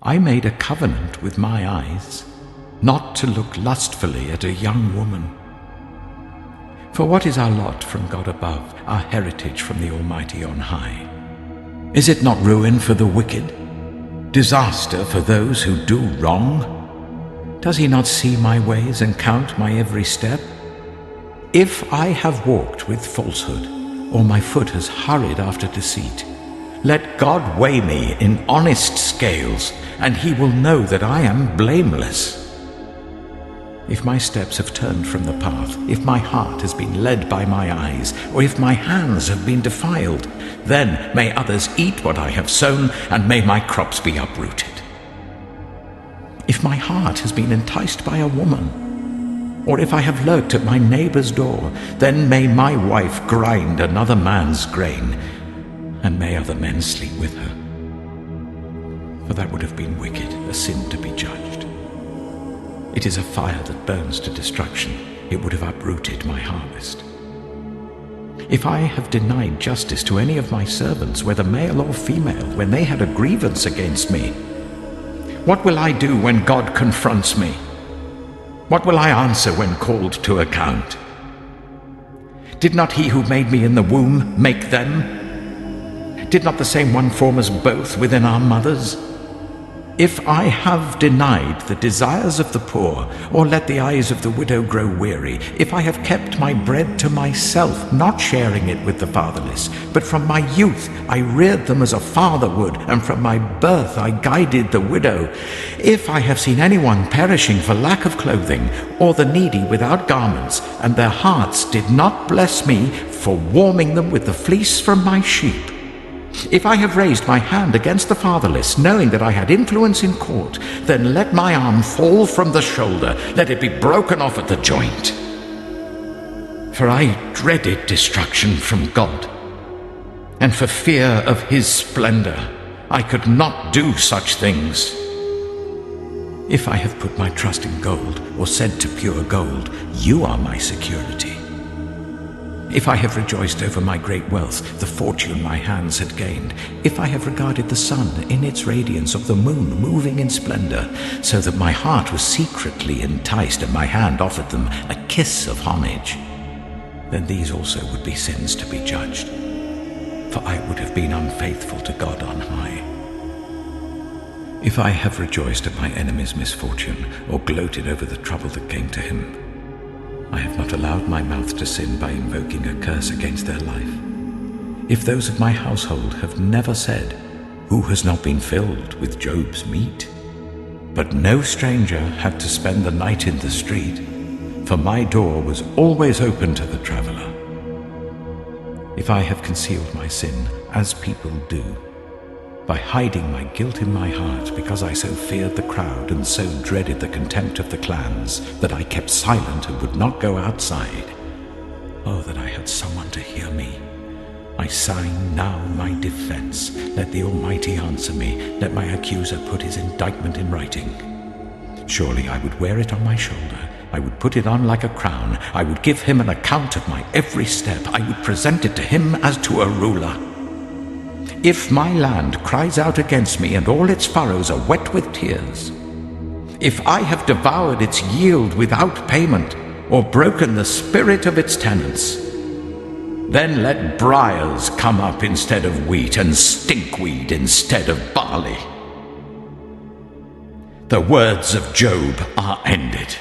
I made a covenant with my eyes, not to look lustfully at a young woman. For what is our lot from God above, our heritage from the Almighty on high? Is it not ruin for the wicked, disaster for those who do wrong? Does he not see my ways and count my every step? If I have walked with falsehood, or my foot has hurried after deceit, let God weigh me in honest scales, and he will know that I am blameless. If my steps have turned from the path, if my heart has been led by my eyes, or if my hands have been defiled, then may others eat what I have sown, and may my crops be uprooted. If my heart has been enticed by a woman, or if I have lurked at my neighbor's door, then may my wife grind another man's grain, and may other men sleep with her. For that would have been wicked, a sin to be judged. It is a fire that burns to destruction. It would have uprooted my harvest. If I have denied justice to any of my servants, whether male or female, when they had a grievance against me, what will I do when God confronts me? What will I answer when called to account? Did not he who made me in the womb make them? Did not the same one form us both within our mothers? If I have denied the desires of the poor, or let the eyes of the widow grow weary, if I have kept my bread to myself, not sharing it with the fatherless, but from my youth I reared them as a father would, and from my birth I guided the widow, if I have seen anyone perishing for lack of clothing, or the needy without garments, and their hearts did not bless me for warming them with the fleece from my sheep, if I have raised my hand against the fatherless, knowing that I had influence in court, then let my arm fall from the shoulder, let it be broken off at the joint. For I dreaded destruction from God, and for fear of his splendor, I could not do such things. If I have put my trust in gold, or said to pure gold, you are my security. If I have rejoiced over my great wealth, the fortune my hands had gained, if I have regarded the sun in its radiance, of the moon moving in splendor, so that my heart was secretly enticed and my hand offered them a kiss of homage, then these also would be sins to be judged, for I would have been unfaithful to God on high. If I have rejoiced at my enemy's misfortune, or gloated over the trouble that came to him, I have not allowed my mouth to sin by invoking a curse against their life. If those of my household have never said, who has not been filled with Job's meat? But no stranger had to spend the night in the street, for my door was always open to the traveler. If I have concealed my sin, as people do, by hiding my guilt in my heart, because I so feared the crowd and so dreaded the contempt of the clans, that I kept silent and would not go outside. Oh, that I had someone to hear me. I sign now my defense. Let the Almighty answer me. Let my accuser put his indictment in writing. Surely I would wear it on my shoulder. I would put it on like a crown. I would give him an account of my every step. I would present it to him as to a ruler. If my land cries out against me, and all its furrows are wet with tears, if I have devoured its yield without payment, or broken the spirit of its tenants, then let briars come up instead of wheat, and stinkweed instead of barley. The words of Job are ended.